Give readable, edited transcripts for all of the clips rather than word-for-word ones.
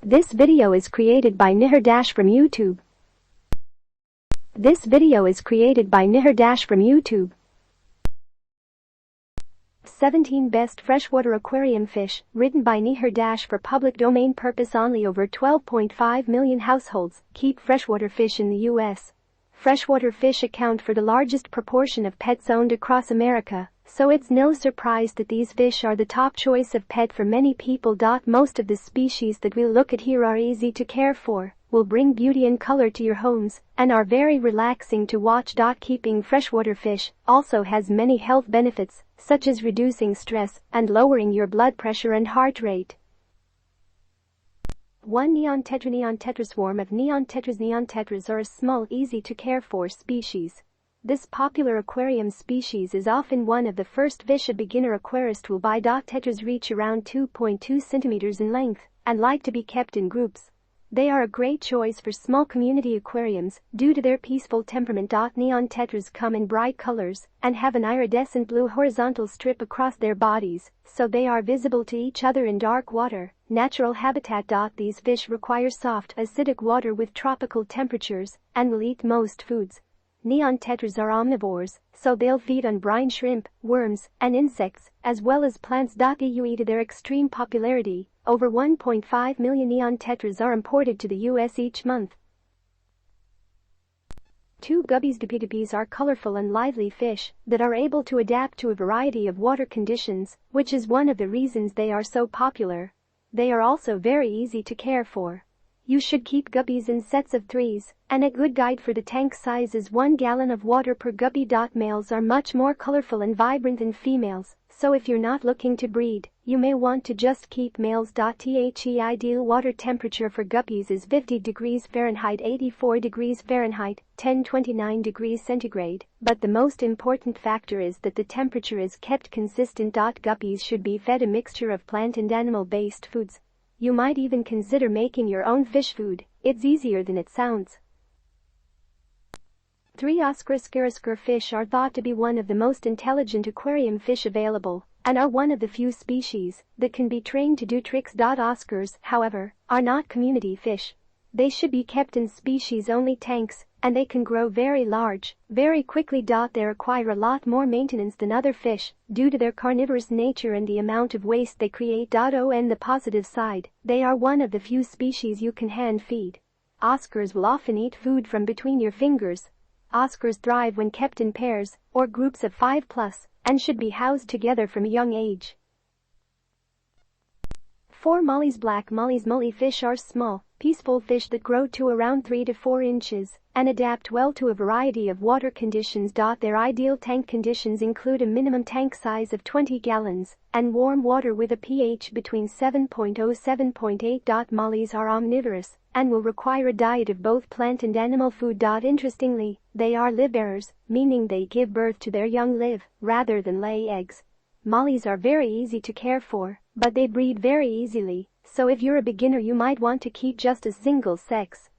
This video is created by Nihar Dash from YouTube. This video is created by Nihar Dash from YouTube. 17 Best Freshwater Aquarium Fish, written by Nihar Dash for public domain purpose only. Over 12.5 million households keep freshwater fish in the U.S. Freshwater fish account for the largest proportion of pets owned across America, so it's no surprise that these fish are the top choice of pet for many people. Most of the species that we'll look at here are easy to care for, will bring beauty and color to your homes, and are very relaxing to watch. Keeping freshwater fish also has many health benefits, such as reducing stress and lowering your blood pressure and heart rate. 1. Neon Tetra. Neon Tetras. Swarm of neon tetras. Neon tetras are a small, easy-to-care-for species. This popular aquarium species is often one of the first fish a beginner aquarist will buy. Tetras reach around 2.2 centimeters in length and like to be kept in groups. They are a great choice for small community aquariums due to their peaceful temperament. Neon tetras come in bright colors and have an iridescent blue horizontal strip across their bodies, so they are visible to each other in dark water. Natural habitat. These fish require soft, acidic water with tropical temperatures and will eat most foods. Neon tetras are omnivores, so they'll feed on brine shrimp, worms, and insects, as well as plants. Due to their extreme popularity, over 1.5 million neon tetras are imported to the U.S. each month. 2. Guppies. Guppies are colorful and lively fish that are able to adapt to a variety of water conditions, which is one of the reasons they are so popular. They are also very easy to care for. You should keep guppies in sets of 3s, and a good guide for the tank size is 1 gallon of water per guppy. Males are much more colorful and vibrant than females, so if you're not looking to breed, you may want to just keep males. The ideal water temperature for guppies is 50 degrees Fahrenheit 84 degrees Fahrenheit, 1029 degrees centigrade, but the most important factor is that the temperature is kept consistent. Guppies should be fed a mixture of plant and animal-based foods. You might even consider making your own fish food. It's easier than it sounds. 3. Oscar fish are thought to be one of the most intelligent aquarium fish available and are one of the few species that can be trained to do tricks. Oscars, however, are not community fish. They should be kept in species-only tanks, and they can grow very large, very quickly. They require a lot more maintenance than other fish due to their carnivorous nature and the amount of waste they create. On the positive side, they are one of the few species you can hand feed. Oscars will often eat food from between your fingers. Oscars thrive when kept in pairs or groups of 5+ and should be housed together from a young age. 4. Mollies. Black mollies. Molly fish are small, peaceful fish that grow to around 3 to 4 inches and adapt well to a variety of water conditions. Their ideal tank conditions include a minimum tank size of 20 gallons and warm water with a pH between 7.0–7.8. Mollies are omnivorous and will require a diet of both plant and animal food. Interestingly, they are live bearers, meaning they give birth to their young live rather than lay eggs. Mollies are very easy to care for, but they breed very easily, so if you're a beginner you might want to keep just a single sex.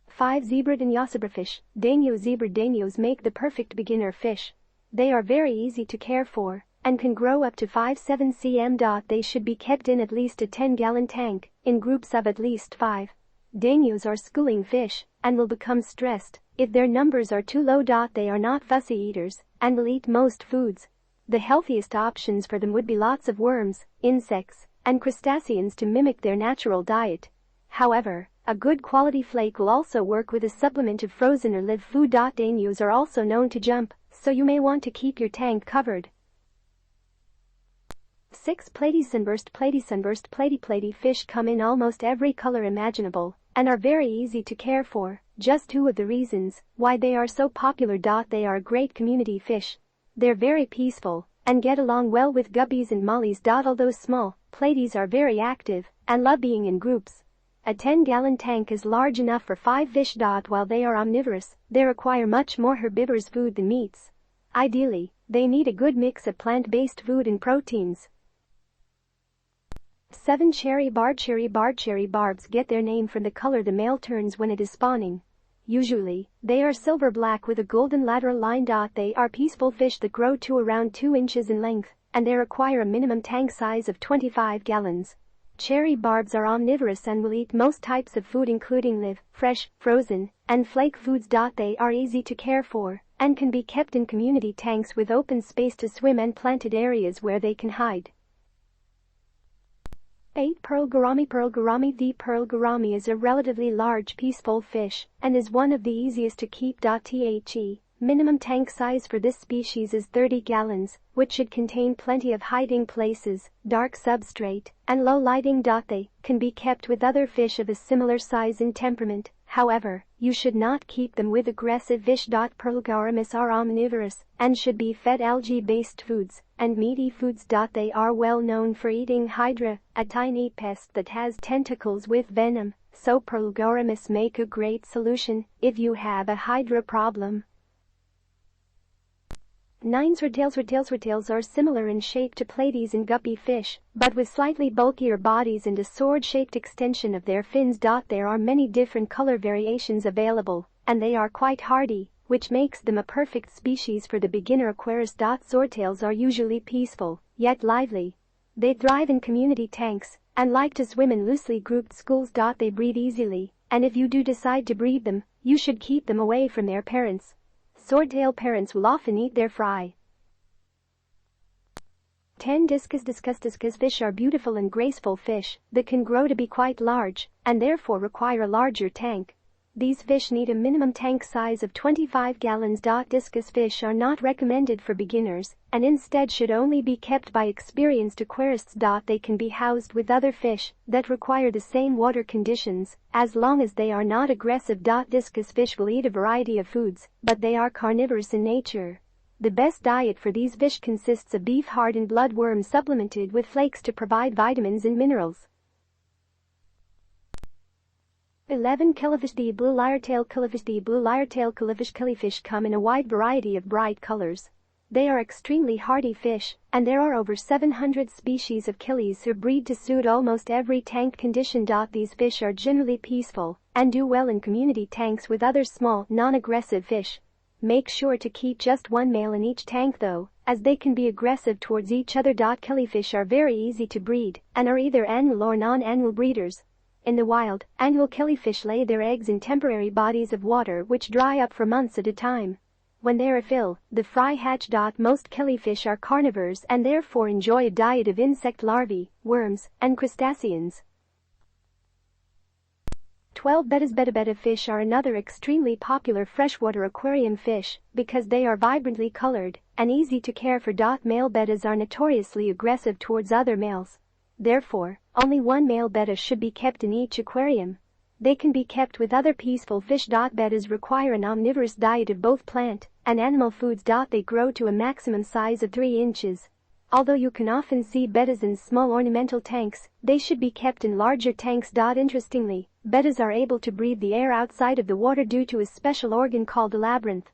5. Zebra and Yasuba fish. Daimyo. Zebra daimyos make the perfect beginner fish. They are very easy to care for and can grow up to 5–7 cm. They should be kept in at least a 10-gallon tank, in groups of at least 5. Daimyos are schooling fish and will become stressed if their numbers are too low. They are not fussy eaters and will eat most foods. The healthiest options for them would be lots of worms, insects, and crustaceans to mimic their natural diet. However, a good quality flake will also work with a supplement of frozen or live food. Daimyos are also known to jump, so you may want to keep your tank covered. 6. Platy. Sunburst. Platy fish come in almost every color imaginable and are very easy to care for. Just 2 of the reasons why they are so popular. They are a great community fish. They're very peaceful and get along well with guppies and mollies. Although small, platies are very active and love being in groups. A 10-gallon tank is large enough for 5 fish. While they are omnivorous, they require much more herbivorous food than meats. Ideally, they need a good mix of plant-based food and proteins. 7. Cherry barb. Cherry barbs get their name from the color the male turns when it is spawning. Usually, they are silver-black with a golden lateral line. They are peaceful fish that grow to around 2 inches in length, and they require a minimum tank size of 25 gallons. Cherry barbs are omnivorous and will eat most types of food including live, fresh, frozen, and flake foods. They are easy to care for and can be kept in community tanks with open space to swim and planted areas where they can hide. 8. Pearl gourami. Pearl gourami. The pearl gourami is a relatively large peaceful fish and is one of the easiest to keep. The minimum tank size for this species is 30 gallons, which should contain plenty of hiding places, dark substrate, and low lighting. They can be kept with other fish of a similar size and temperament. However, you should not keep them with aggressive fish. Pearl gouramis are omnivorous and should be fed algae-based foods and meaty foods. They are well known for eating hydra, a tiny pest that has tentacles with venom, so pearl gouramis make a great solution if you have a hydra problem. 9. Swordtails. Swordtails are similar in shape to platies and guppy fish, but with slightly bulkier bodies and a sword-shaped extension of their fins. There are many different color variations available, and they are quite hardy, which makes them a perfect species for the beginner aquarist. Swordtails are usually peaceful, yet lively. They thrive in community tanks and like to swim in loosely grouped schools. They breed easily, and if you do decide to breed them, you should keep them away from their parents. Swordtail parents will often eat their fry. 10. Discus. Discus fish are beautiful and graceful fish that can grow to be quite large and therefore require a larger tank. These fish need a minimum tank size of 25 gallons. Discus fish are not recommended for beginners and instead should only be kept by experienced aquarists. They can be housed with other fish that require the same water conditions as long as they are not aggressive. Discus fish will eat a variety of foods, but they are carnivorous in nature. The best diet for these fish consists of beef, hard and bloodworm supplemented with flakes to provide vitamins and minerals. 11. Kellyfish. The blue lyre-tailed killifish. The blue lyre-tailed killifish come in a wide variety of bright colors. They are extremely hardy fish, and there are over 700 species of killies who breed to suit almost every tank condition. These fish are generally peaceful and do well in community tanks with other small, non-aggressive fish. Make sure to keep just one male in each tank though, as they can be aggressive towards each other. Kellyfish are very easy to breed and are either annual or non-annual breeders. In the wild, annual killifish lay their eggs in temporary bodies of water which dry up for months at a time. When they are full, the fry hatch. Most killifish are carnivores and therefore enjoy a diet of insect larvae, worms, and crustaceans. 12. Bettas. Betta fish are another extremely popular freshwater aquarium fish because they are vibrantly colored and easy to care for. Male bettas are notoriously aggressive towards other males. Therefore, only one male betta should be kept in each aquarium. They can be kept with other peaceful fish. Bettas require an omnivorous diet of both plant and animal foods. They grow to a maximum size of 3 inches. Although you can often see bettas in small ornamental tanks, they should be kept in larger tanks. Interestingly, bettas are able to breathe the air outside of the water due to a special organ called a labyrinth.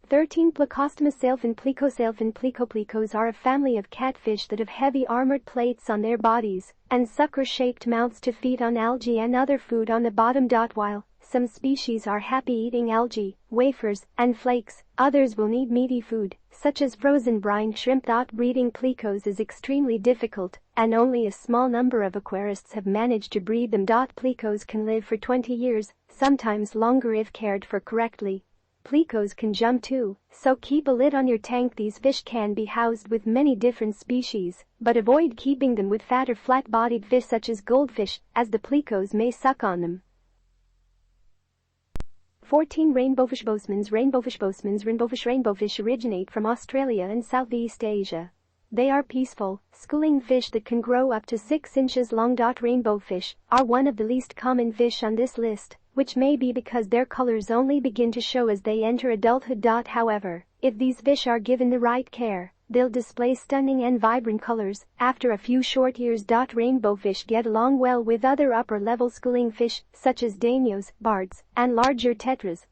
13. Plecostomus sailfin. Plecos are a family of catfish that have heavy armored plates on their bodies and sucker-shaped mouths to feed on algae and other food on the bottom. While some species are happy eating algae, wafers, and flakes, others will need meaty food, such as frozen brine shrimp. Breeding plecos is extremely difficult, and only a small number of aquarists have managed to breed them. Plecos can live for 20 years, sometimes longer if cared for correctly. Plecos can jump too, so keep a lid on your tank. These fish can be housed with many different species, but avoid keeping them with fat or flat-bodied fish such as goldfish, as the plecos may suck on them. 14. Rainbowfish. Rainbowfish originate from Australia and Southeast Asia. They are peaceful, schooling fish that can grow up to 6 inches long. Rainbowfish are one of the least common fish on this list, which may be because their colors only begin to show as they enter adulthood. However, if these fish are given the right care, they'll display stunning and vibrant colors after a few short years. Rainbowfish get along well with other upper-level schooling fish, such as danios, barbs, and larger tetras.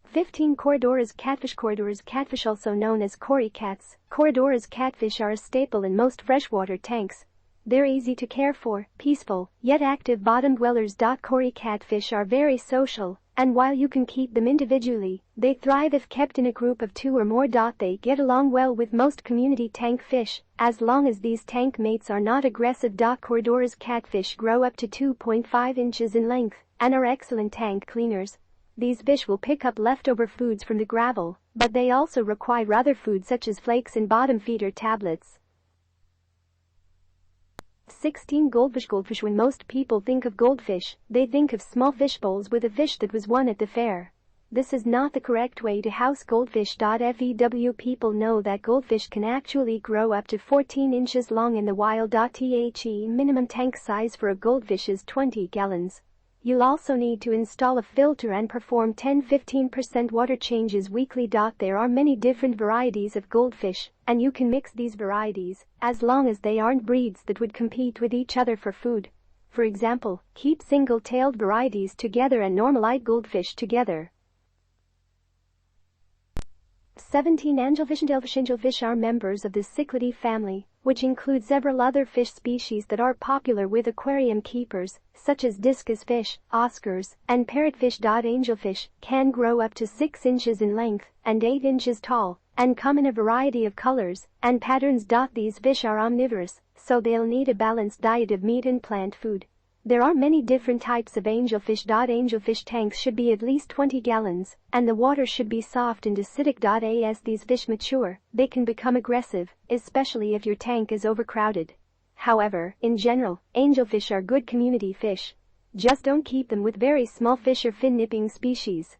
15. Corydoras catfish. Corydoras catfish, also known as cory cats. Corydoras catfish are a staple in most freshwater tanks. They're easy to care for, peaceful, yet active bottom dwellers. Cory catfish are very social, and while you can keep them individually, they thrive if kept in a group of 2 or more. They get along well with most community tank fish, as long as these tank mates are not aggressive. Corridors catfish grow up to 2.5 inches in length and are excellent tank cleaners. These fish will pick up leftover foods from the gravel, but they also require other food such as flakes and bottom feeder tablets. 16. Goldfish. When most people think of goldfish, they think of small fish bowls with a fish that was won at the fair. This is not the correct way to house goldfish. FEW people know that goldfish can actually grow up to 14 inches long in the wild. The minimum tank size for a goldfish is 20 gallons. You'll also need to install a filter and perform 10-15% water changes weekly. There are many different varieties of goldfish, and you can mix these varieties, as long as they aren't breeds that would compete with each other for food. For example, keep single-tailed varieties together and normal-eyed goldfish together. 17. Angelfish are members of the cichlidae family, which includes several other fish species that are popular with aquarium keepers, such as discus fish, Oscars, and parrotfish. Angelfish can grow up to 6 inches in length and 8 inches tall, and come in a variety of colors and patterns. These fish are omnivorous, so they'll need a balanced diet of meat and plant food. There are many different types of angelfish. Angelfish tanks should be at least 20 gallons, and the water should be soft and acidic. As these fish mature, they can become aggressive, especially if your tank is overcrowded. However, in general, angelfish are good community fish. Just don't keep them with very small fish or fin-nipping species.